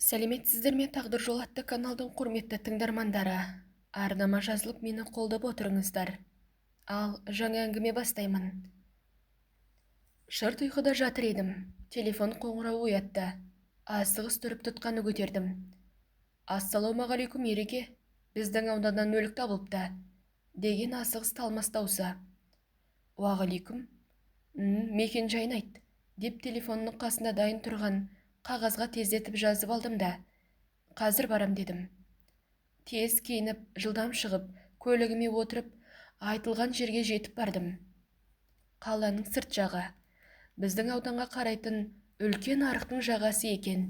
Сәлеметсіздер ме, тағдыр жол атты каналдың құрметті тыңдармандары. Арнама жазылып мені қолдап отырыңыздар. Ал жаңа әңгіме бастаймын. Шырт ұйқыда жатыр едім. Телефон қоңырауы оятты. Асығыс тұрып тұтқаны көтердім. Ассалаумағалейкум Ереке, біздің ауданнан өлік табылыпты, деген асығыс талмас даусы. Уағалейкум. Мекен жайын айт, деп телефонның қасында дайын тұрған қағазға тездетіп жазып алдым да, қазір барам дедім. Тез киініп, жылдам шығып, көлігіме отырып, айтылған жерге жетіп бардым. Қаланың сырт жағы, біздің ауданға қарайтын үлкен арықтың жағасы екен.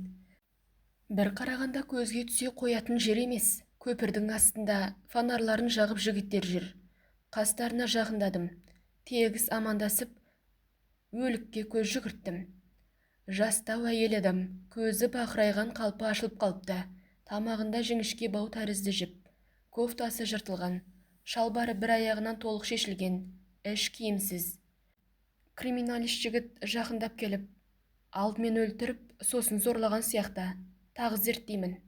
Бір қарағанда көзге түсе қоятын жер емес. Көпірдің астында фонарларын жағып жігіттер жүр. Қастарына жақындадым. Тегіс амандасып, өлікке көз жүгірттім. Жастау әйел адам, көзі бақырайған қалпы ашылып қалыпты. Тамағында жіңішке бау тәрізді жіп. Кофтасы жыртылған, шалбары бір аяғынан толық шешілген, іш киімсіз. Криминалист жігіт жақындап келіп, алдымен өлтіріп, сосын зорлаған сияқты. Тағы зерттеймін.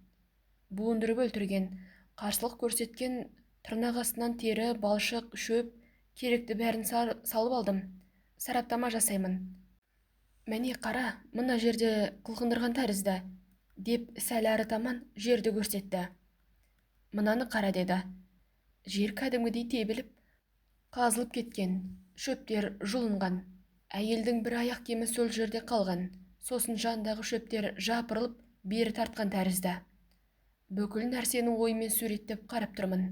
Буындырып өлтірген, қарсылық көрсеткен, тырнақ астынан тері, балшық, шөп, керекті бәрін салып алдым. Сараптама жасаймын. Мәне қара, мына жерде қылқындырған тәрізді, деп сәл әрі таман жерді көрсетті. Мынаны қара деді. Жер кәдімгідей тебіліп, қазылып кеткен, шөптер жұлынған. Әйелдің бір аяқ кемі сол жерде қалған, сосын жандағы шөптер жапырылып, бері тартқан тәрізді. Бүкіл нәрсені оймен суреттеп қарап тұрмын.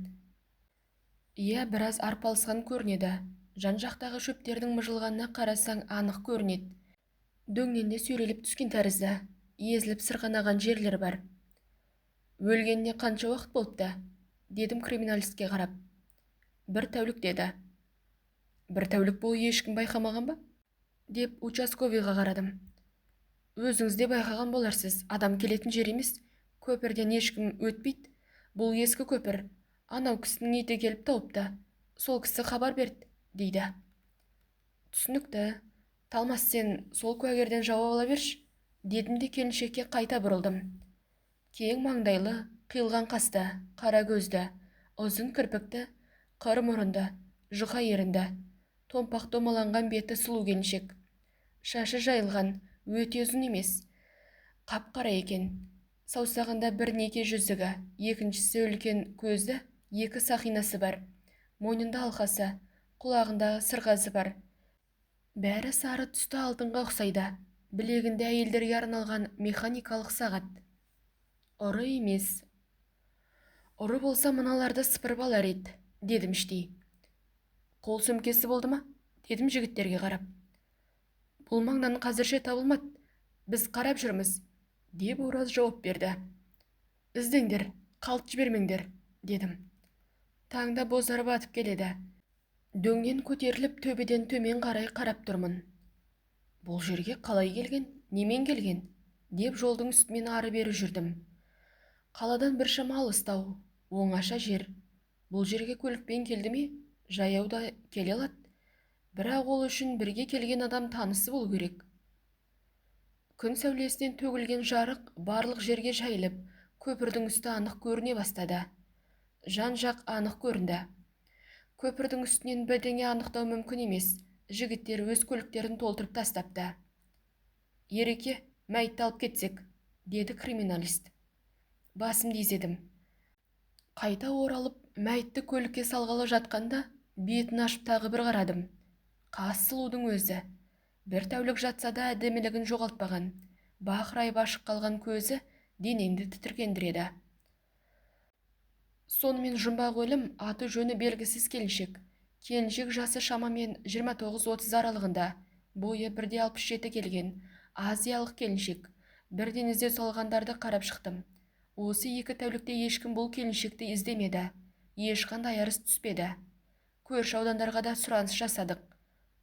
Иә, біраз арпалысқан көрінеді. Жан-жақтағы шөптердің мыжылғанына қарасаң анық көрінеді. Дөңнен де сүйреліп түскен тәрізді, езіліп сырғанаған жерлер бар. Өлгеніне қанша уақыт болыпты? Дедім криминалистке қарап. 1 тәулік деді. 1 тәулік бойы ешкім байқамаған ба? Деп участковыйға қарадым. Өзіңіз де байқаған боларсыз, адам келетін жер емес, көпірден ешкім өтпейді. Бұл ескі көпір, анау кісінің иті келіп тауыпты. Сол кісі хабар берді, дейді. Түсінікті. Талмас, сен сол куәгерден жауап ала берші, дедім де келіншекке қайта бұрылдым. Кең маңдайлы, қиылған қасты, қара көзді, ұзын кірпікті, қыр мұрынды, жұқа ерінді, томпақ домаланған беті сұлу келіншек. Шашы жайылған, өте ұзын емес, қап-қара екен. Саусағында бір неке жүзігі, екіншісі үлкен көзді, 2 сақинасы бар. Мойнында алқасы, құлағында сырғасы бар. Бәрі сары түсті алтынға ұқсайды. Білегінде әйелдерге арналған механикалық сағат. Ұры емес. Ұры болса мыналарды сыпырып алар еді, дедім іштей. Қол сөмкесі болды ма? Дедім жігіттерге қарап. Бұл маңнан қазірше табылмады. Біз қарап жүрміз, деп ораз жауап берді. Іздеңдер, қалт жібермеңдер, дедім. Таңда бозарып атып келеді. Дөңнен көтеріліп төбеден төмен қарай қарап тұрмын. Бұл жерге қалай келген, немен келген, деп жолдың үстімен ары бері жүрдім. Қаладан біршама алыстау, оңаша жер. Бұл жерге көлікпен келді ме, жаяуда келе алады. Бірақ ол үшін бірге келген адам танысы болу керек. Күн сәулесінен төгілген жарық барлық жерге жайылып, көпірдің үсті анық көріне бастады. Жан-жақ анық көрінді. Көпірдің үстінен бірдеңе анықтау мүмкін емес. Жігіттер өз көліктерін толтырып тастапты. Ереке, мәйітті алып кетсек, деді криминалист. Басымды изедім. Қайта оралып, мәйітті көлікке салғалы жатқанда, бетін ашып тағы бір қарадым. Қас сұлудың өзі. 1 тәулік жатса да әдемілігін жоғалтпаған. Бақырайып ашық қалған көзі денеңді тітіркендіреді. Сонымен жұмбақ өлім, аты жөні белгісіз келіншек. Келіншек жасы шамамен 29-30 аралығында, бойы 1,67 келген, азиялық келіншек. Бірден ізде салғандарды қарап шықтым. Осы 2 тәулікте ешкім бұл келіншекті іздемеді. Ешқандай арыз түспеді. Көрші аудандарға да сұраныс жасадық.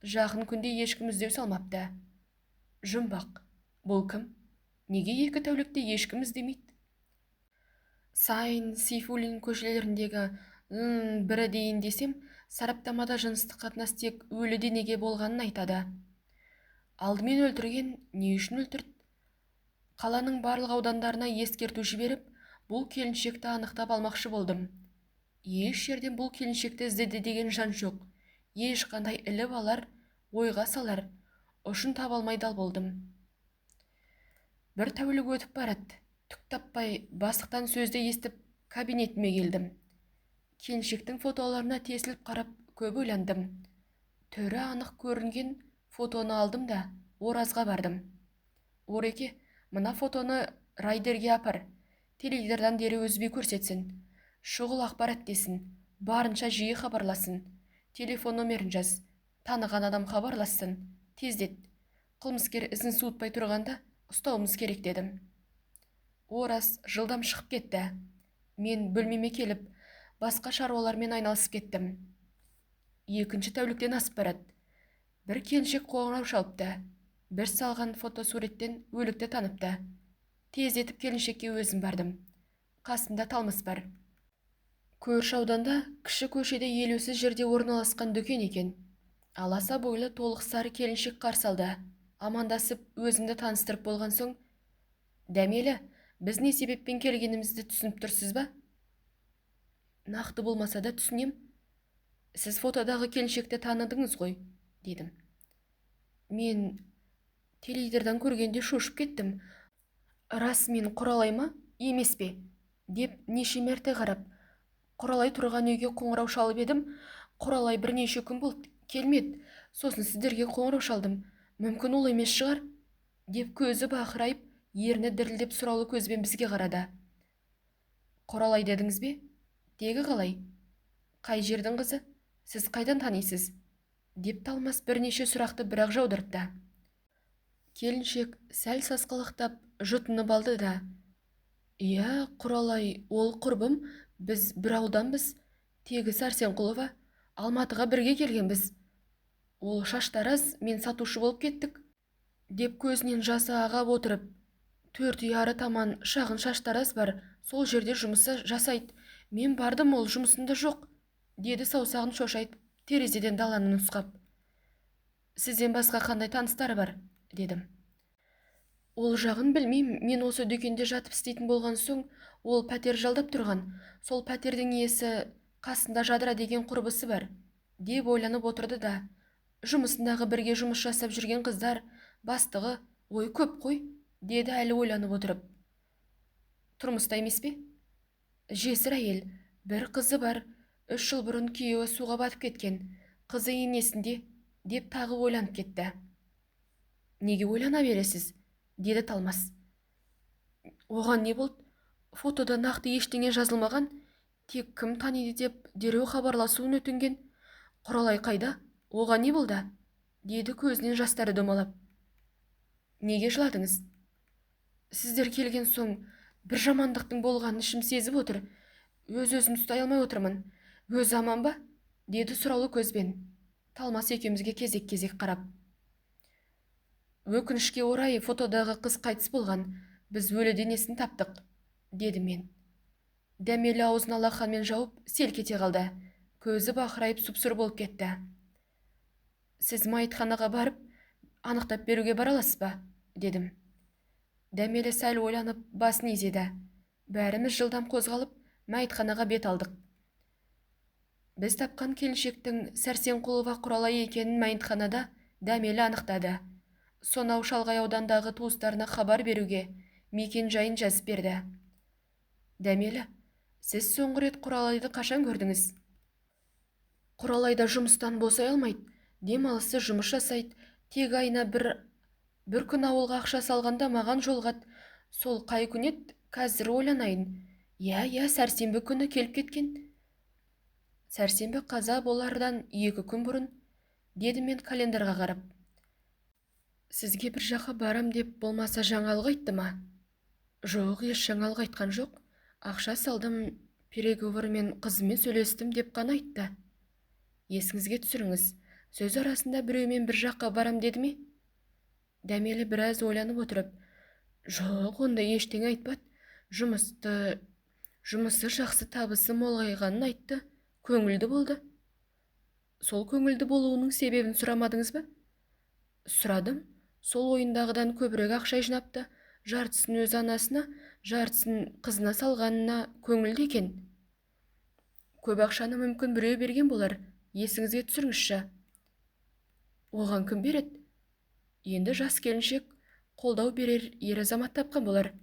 Жақын күнде ешкім іздеу салмапты. Жұмбақ. Бұл кім? Неге 2 тәулікте ешкім іздемейді? Сайн, Сейфуллин көшелеріндегі бірі дейін десем, сараптамада жыныстық қатынас тек өлі денеге болғанын айтады. Алдымен өлтірген, не үшін өлтірді? Қаланың барлық аудандарына ескерту жіберіп, бұл келіншекті анықтап алмақшы болдым. Еш жерден бұл келіншекті іздеді деген жан жоқ. Ешқандай іліп алар, ойға салар, ұшын таба алмай дал болдым. Бір тәулік өтіп барады. Түк таппай, бастықтан сөзді естіп, кабинетіме келдім. Келіншектің фотоларына тесіліп қарап, көп ойландым. Түрі анық көрінген фотоны алдым да оразға бардым. Ореке, мына фотоны райдерге апар. Теледидардан дереу үзбей көрсетсін. Шұғыл ақпарат десін. Барынша жиі хабарласын. Телефон номерін жаз. Таныған адам хабарласын. Тездет. Қылмыскер ізін суытпай тұрғанда ұстауымыз керек дедім. Ораз жылдам шығып кетті. Мен бөлмеме келіп, басқа шаруалармен айналысып кеттім. Екінші тәуліктен асып барады. Бір келіншек қоңырау шалыпты. Бір салған фотосуреттен өлікті таныпты. Тездетіп келіншекке өзім бардым. Қасында Талмас бар. Көрші ауданда кіші көшеде елеусіз жерде орналасқан дүкен екен. Аласа бойлы толық сары келіншек қарсы алды. Амандасып өзімді таныстырып болған соң, «Дәмелі, біз не себеппен келгенімізді түсініп тұрсыз ба?» «Нақты болмаса да түсінем. Сіз фотодағы келіншекті таныдыңыз ғой», дедім. Мен теледидардан көргенде шошып кеттім. «Расымен Құралай ма, емес пе?» деп неше мәрте қарап, Құралай тұрған үйге қоңырау шалып едім. Құралай бірнеше күн болды, келмеді. Сосын сіздерге қоңырау шалдым. Мүмкін ол емес шығар, деп көзі бақырайып, ерні дірілдеп сұраулы көзбен бізге қарады. Құралай дедіңіз бе? Тегі қалай? Қай жердің қызы? Сіз қайдан танисыз? Деп Талмас бірнеше сұрақты бірақ жаудыртты. Келіншек сәл сасқалақтап жұтынып алды да, «Иә, Құралай, ол құрбым, біз бір ауданбыз, тегі Сәрсенқұлова, Алматыға бірге келгенбіз. Ол шаштараз, мен сатушы болып кеттік», деп көзінен жасы ағап отырып, «4 үй ары таман шағын шаштараз бар, сол жерде жұмысы жасайды. Мен бардым, ол жұмысында жоқ», деді саусағын шошайтып, терезеден даланы нұсқап. «Сізден басқа қандай таныстары бар?» дедім. «Ол жағын білмеймін, мен осы дүкенде жатып істейтін болған соң, ол пәтер жалдап тұрған. Сол пәтердің иесі қасында Жадыра деген құрбысы бар», деп ойланып отырды да, «Жұмысындағы бірге жұмыс жасап жүрген қыздар, бастығы, ой көп қой», деді әлі ойланып отырып. «Тұрмыста емес пе?» «Жесір әйел, бір қызы бар, 3 жыл бұрын күйеуі суға батып кеткен, қызы енесінде», деп тағы ойланып кетті. «Неге ойлана бересіз?» деді Талмас. «Оған не болды? Фотода нақты ештеңе жазылмаған, тек кім таниды деп дереу хабарласуын өтінген. Құралай қайда? Оған не болды?» деді көзінен жастары домалап. «Неге жыладыңыз?» «Сіздер келген соң бір жамандықтың болғанын ішім сезіп отыр. Өз-өзім ұстай алмай отырмын. Өз аман ба?» деді сұраулы көзбен. Талмас екеумізге кезек-кезек қарап. «Өкінішке орай фотодағы қыз қайтыс болған. Біз өлі денесін таптық», деді мен. Дәмелі аузын алақанмен жауып селк ете қалды. Көзі бақырайып сұп-сұр болып кетті. «Сіз мәйітханаға барып, анықтап беруге бара аласыз ба?» дедім. Дәмелі сәл ойланып басын изеді. Бәріміз жылдам қозғалып, мәйітханаға бет алдық. Біз тапқан келіншектің Сәрсенқұлова Құралай екенін мәйітханада Дәмелі анықтады. Сонау шалғай аудандағы туыстарына хабар беруге мекен жайын жазып берді. «Дәмелі, сіз соңғы рет Құралайды қашан көрдіңіз?» «Құралайда жұмыстан босай алмайды, демалысы жұмыс жасайды. Тек айына бір күн ауылға ақша салғанда маған жолғат. Сол қай күн еді, қазір ойланайын. Иә, сәрсенбі күні келіп кеткен». «Сәрсенбі қаза болардан 2 күн бұрын», деді мен календарға қарап. «Сізге бір жаққа барам деп болмаса жаңалық айтты ма?» «Жоқ, еш жаңалық айтқан жоқ. Ақша салдым, переговормен қызымен сөйлестім деп қана айтты». «Есіңізге түсіріңіз, сөз арасында біреумен бір жаққа барам деді ме?» Дәмелі біраз ойланып отырып, «Жоқ, ондай ештеңе айтпады. Жұмысы жақсы, табысы молайғанын айтты. Көңілді болды». «Сол көңілді болуының себебін сұрамадыңыз ба?» «Сұрадым. Сол ойындағыдан көбірек ақша жинапты. жартысын өз анасына, жартысын қызына салғанына көңілді екен. Көп ақшаны мүмкін біреу берген болар, есіңізге түсіріңізші. Оған кім береді? Енді жас келіншек қолдау берер ер азамат тапқан болар.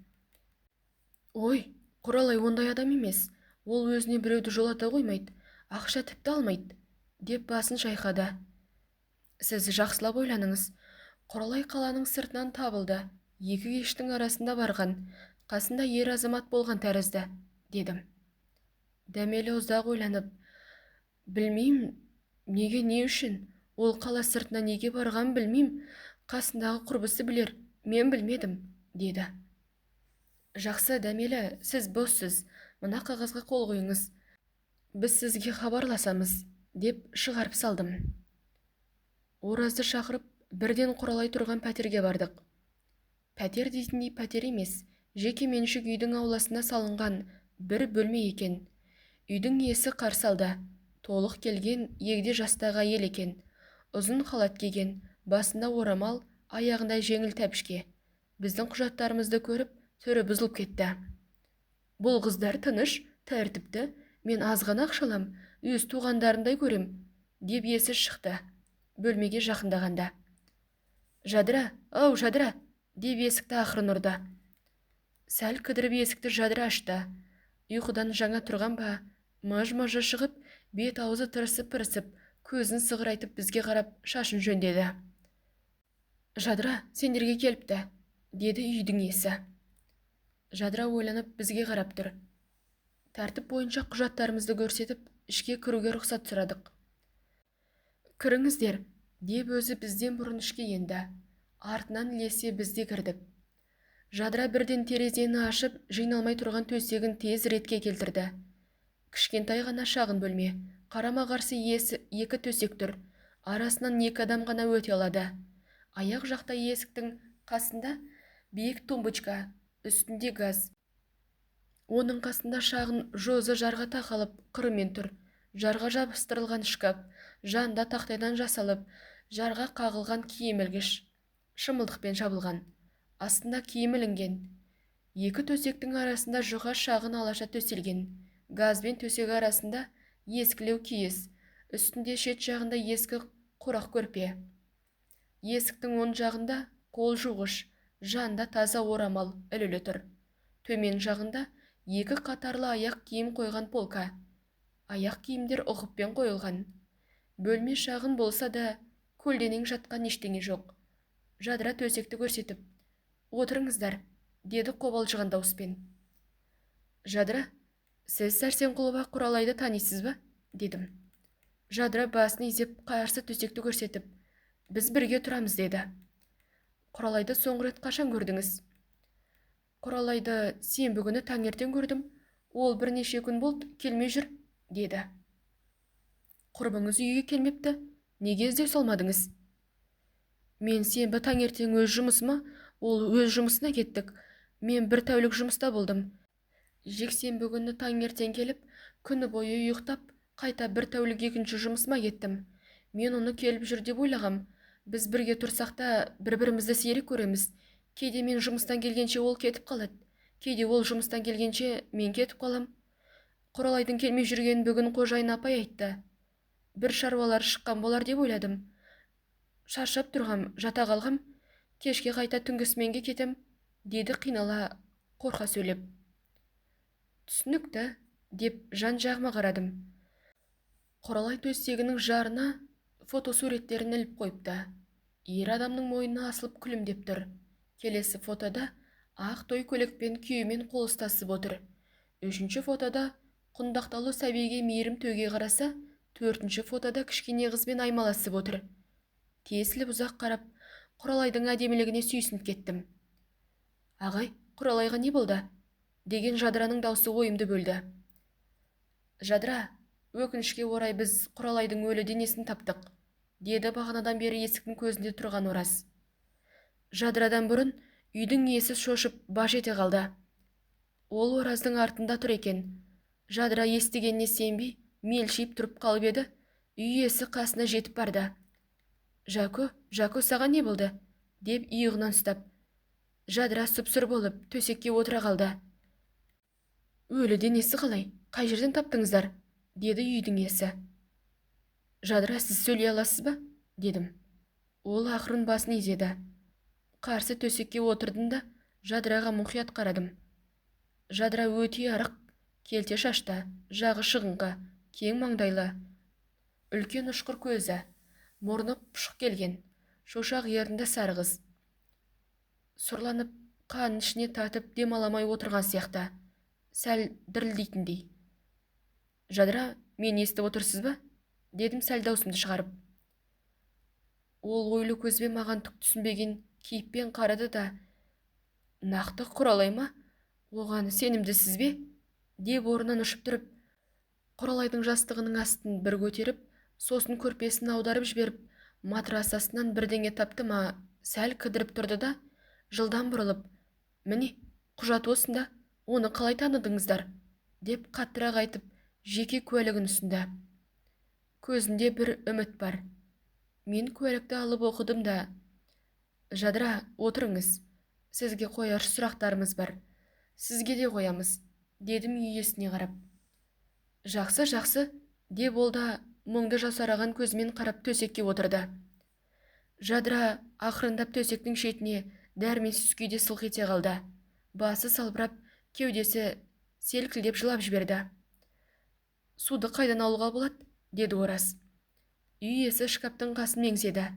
Ой, Құралай ондай адам емес. Ол өзіне біреуді жолата қоймайды, ақша тіпті алмайды, деп басын шайқады. Сіз жақсылап ойланыңыз. Құралай қаланың сыртынан табылды. Екі кештің арасында барған, қасында ер азамат болған тәрізді, дедім. Дәмелі ұзақ ойланып, білмеймін, неге, не үшін? Ол қала сыртына неге барған білмеймін. Қасындағы құрбысы білер, мен білмедім, деді. Жақсы, Дәмелі, сіз боссыз. Мына қағазға қол қойыңыз. Біз сізге хабарласамыз, деп шығарып салдым. Оразды шақырып, бірден Құралай тұрған пәтерге бардық. Пәтер дейтіндей пәтер емес, жеке меншік үйдің ауласына салынған бір бөлме екен. Үйдің иесі қарсы алды. Толық келген, егде жастағы әйел екен. Ұзын халат киген, басында орамал, аяғында жеңіл тәпішке. Біздің құжаттарымызды көріп, түрі бұзылып кетті. Бұл қыздар тыныш, тәртіпті, мен азғана ақшалам, өз туғандарындай көрем, деп есі шықты. Бөлмеге жақындағанда. Жадыра, ау Жадыра, деп есікті ақырын ұрды. Сәл кідіріп есікті Жадыра ашты. Ұйқыдан жаңа тұрған ба, мыж-мыжы шығып, бет аузы тырысып-пырысып, көзін сығырайтып бізге қарап шашын жөндеді. Жадыра, сендерге келіпті, деді үйдің иесі. Жадыра ойланып бізге қарап тұр. Тәртіп бойынша құжаттарымызды көрсетіп, ішке кіруге рұқсат сұрадық. Кіріңіздер, деп өзі бізден бұрын ішке енді. Артынан ілесе бізде кірдік. Жадыра бірден терезені ашып, жиналмай тұрған төсегін тез ретке келтірді. Кішкентай ғана шағын бөлме, қарама-қарсы екі төсек тұр. Арасынан екі адам ғана өте алады. Аяқ жақта есіктің қасында биік тумбочка, үстінде газ. Оның қасында шағын жозы жарға тақалып қырымен тұр. Жарға жабыстырылған шкаф, жанында тақтайдан жасалып, жарға қағылған киім ілгіш, шымылдықпен жабылған. Астында киім ілінген. Екі төсектің арасында жұқа шағын алаша төселген. Газбен төсек арасында ескілеу киіз, үстінде шет жағында ескі құрақ көрпе. Есіктің оң жағында қол жуғыш, жанында таза орамал ілулі тұр. Төмен жағында екі қатарлы аяқ киім қойған полка. Аяқ киімдер ұқыппен қойылған. Бөлме шағын болса да, көлденең жатқан ештеңе жоқ. Жадыра төсекті көрсетіп, отырыңыздар, деді қобалжыған дауыспен. Жадыра, сіз Сәрсенқұлова Құралайды танисыз ба? Дедім. Жадыра басын изеп қарсы төсекті көрсетіп, біз бірге тұрамыз, деді. Құралайды соңғы рет қашан көрдіңіз? Құралайды сенбі күні таңертең көрдім. Ол бірнеше күн болды, келмей жүр, деді. Құрбыңыз үйге келмепті, неге іздеу салмадыңыз? Мен сенбі таңертең өз жұмысыма, ол өз жұмысына кеттік. Мен бір тәулік жұмыста болдым. Жексенбі күні таңертең келіп, күні бойы ұйықтап, қайта бір тәулік екінші жұмысыма кеттім. Мен оны келіп жүр деп ойлағам. Біз бірге тұрсақ та бір-бірімізді сирек көреміз. Кейде мен жұмыстан келгенше ол кетіп қалады. Кейде ол жұмыстан келгенше мен кетіп қалам. Құралайдың келмей жүргенін бүгін қожайын апай айтты. Бір шаруалар шыққан болар деп ойладым. Шаршап тұрғам, жата қалғам. Кешке қайта түнгі кетем, деді қинала қорқа сөйлеп. Түсінікті, деп жан-жағыма қарадым. Құралай төсегінің жарына фотосуреттерін іліп қойыпты. Ер адамның мойнына асылып күлімдеп тұр. Келесі фотода ақ той көйлекпен күйеуімен қол ұстасып отыр. Үшінші фотода құндақталу сәбиге мейірім төге қараса, төртінші фотода кішкене қызбен аймаласып отыр. Тесіліп ұзақ қарап, Құралайдың әдемілігіне сүйсініп кеттім. Ағай, Құралайға не болды? Деген Жадыраның даусы ойымды бөлді. Жадыра, өкінішке орай біз Құралайдың өлі денесін таптық, деді бағанадан бері есіктің көзінде тұрған Ораз. Жадырадан бұрын үйдің иесі шошып баж ете қалды. Ол Ораздың артында тұр екен. Жадыра естігеніне сенбей, мелшиіп тұрып қалып еді, үй иесі қасына жетіп барды. Жако, саған не болды? Деп иығынан ұстап. Жадыра сұп-сұр болып төсекке отыра қалды. Өлі денесі қалай? Қай жерден таптыңыздар? Деді үйдің иесі. Жадыра, сіз сөйлей аласыз ба? Дедім. Ол ақырын басын изеді. Қарсы төсекке отырдым да Жадыраға мұқият қарадым. Жадыра өте арық, келте шашты, жағы шығыңқы, кең маңдайлы, үлкен ұшқыр көзі, мұрны пұшық келген, шошақ ерінді сары қыз. Сұрланып, қанын ішіне татып демаламай отырған сияқты, сәл дірілдейтіндей. Жадыра, мен естіп отырсыз ба? Дедім сәл даусымды шығарып. Ол ойлы көзбен маған түк түсінбеген кейіппен қарады да, нақты Құралай ма? Оған сенімдісіз бе? Деп орнынан ұшып тұрып, Құралайдың жастығының астын бір көтеріп, сосын көрпесін аударып жіберіп, матрас астынан бірдеңе тапты ма, сәл кідіріп тұрды да, жылдан бұрылып, міне, құжат осында, оны қалай таныдыңыздар? Деп қаттырақ айтып, жеке куәлігін ұсынды. Көзінде бір үміт бар. Мен куәлікті алып оқыдым да, Жадыра, отырыңыз. Сізге қояр сұрақтарымыз бар. Сізге де қоямыз, дедім үй иесіне қарап. Жақсы, жақсы, деп ол да мұңды жасараған көзімен қарап төсекке отырды. Жадыра ақырындап төсектің шетіне дәрменсіз күйде сылқ ете қалды. Басы салбырап, кеудесі селкілдеп жылап жіберді. Суды қайдан алуға болады? Деді Ораз. Үй иесі шкаптың қасын меңзеді.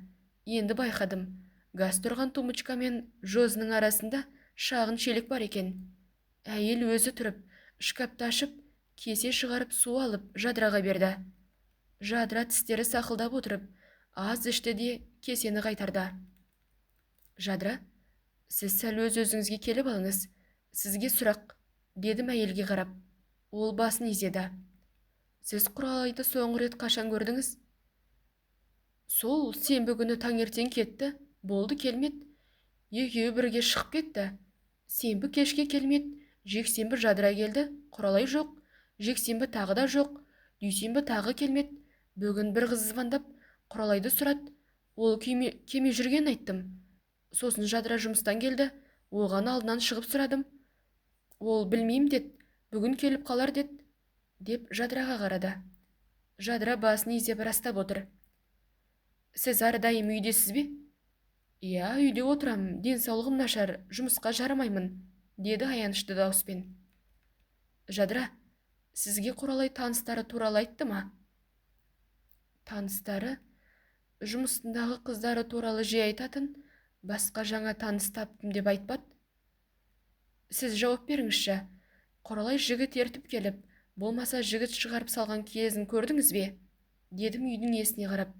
Енді байқадым. Газ тұрған тумбочка мен жозының арасында шағын шелек бар екен. Әйел өзі тұрып, шкапты ашып, кесе шығарып су алып Жадыраға берді. Жадыра тістері сақылдап отырып, аз ішті де кесені қайтарды. Жадыра, сіз сәл өз-өзіңізге келіп алыңыз. Сізге сұрақ, дедім әйелге қарап. Ол басын изеді. Сіз Құралайды соңғы рет қашан көрдіңіз? Сол сенбі күні таңертең кетті, болды келмет. Екеуі бірге шығып кетті. Сенбі кешке келмет, жексенбі Жадыра келді, Құралай жоқ, жексенбі тағы да жоқ, дүйсенбі тағы келмет. Бүгін бір қыз звондап, Құралайды сұрат, ол кеме жүрген айттым. Сосын Жадыра жұмыстан келді, оған алдынан шығып сұрадым. Ол білмейм дед, бүгін келіп қалар дед, деп Жадыраға қарады. Жадыра басын изеп растап отыр. Сіз әрдайым үйдесіз бе? Иә, үйде отырам, денсаулығым нашар, жұмысқа жарамаймын, деді аянышты дауыспен. Жадыра, сізге Құралай таныстары туралы айтты ма? Таныстары? Жұмысындағы қыздары туралы жиі айтатын, басқа жаңа таныс таптым деп айтпады. Сіз жауап беріңізші. Құралай жігіт ертіп келіп, болмаса жігіт шығарып салған кезін көрдіңіз бе? Дедім үйдің иесіне қарап.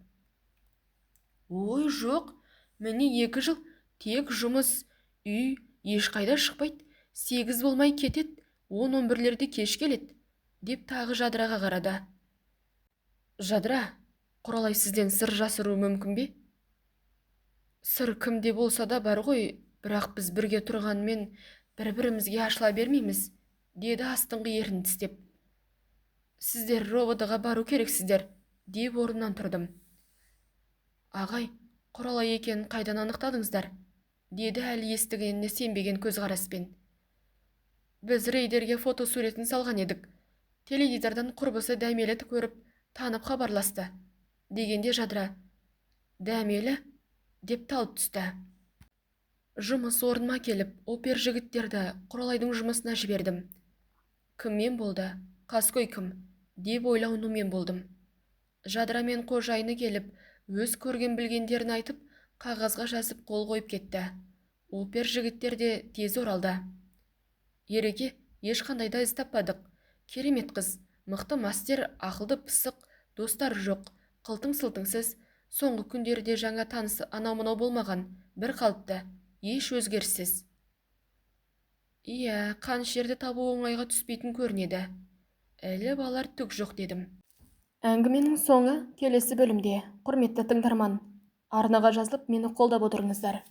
Ой, жоқ, міне 2 жыл, тек жұмыс, үй, ешқайда шықпайды, 8 болмай кетет, 10-11-лерде кеш келет, деп тағы Жадыраға қарады. Жадыра, Құралай сізден сыр жасыруы мүмкін бе? Сыр кімде болса да бар ғой, бірақ біз бірге тұрғанмен бір-бірімізге ашыла бермейміз, деді астыңғы ерін тістеп. Сіздер ровд-ға бару керексіздер, деп орнымнан тұрдым. Ағай, Құралай екенін қайдан анықтадыңыздар? Деді әлі естігеніне сенбеген көзқараспен. Біз рейдерге фото суретін салған едік. Теледидардан құрбысы Дәмелі көріп, танып хабарласты. Дегенде Жадыра, Дәмелі? Деп талып түсті. Жұмыс орныма келіп, опер жігіттерді Құралайдың жұмысына жібердім. Кіммен болды? Қаскөй кім? Деп ойлауынумен болдым. Жадыра мен қожайыны келіп, өз көрген білгендерін айтып, қағазға жазып қол қойып кетті. Опер жігіттер де тез оралды. Ереке, ешқандай да із таппадық. Керемет қыз, мықты мастер, ақылды пысық, достар жоқ, қылтың-сылтыңсыз, соңғы күндерде жаңа танысы анау-мынау болмаған, бір қалыпты, еш өзгеріссіз. Иә, қанішерді табу оңайға түспейтін көрінеді. Әлі балар түк жоқ дедім. Әңгіменің соңы келесі бөлімде. Құрметті тыңдарман, арнаға жазылып мені қолдап отырыңыздар.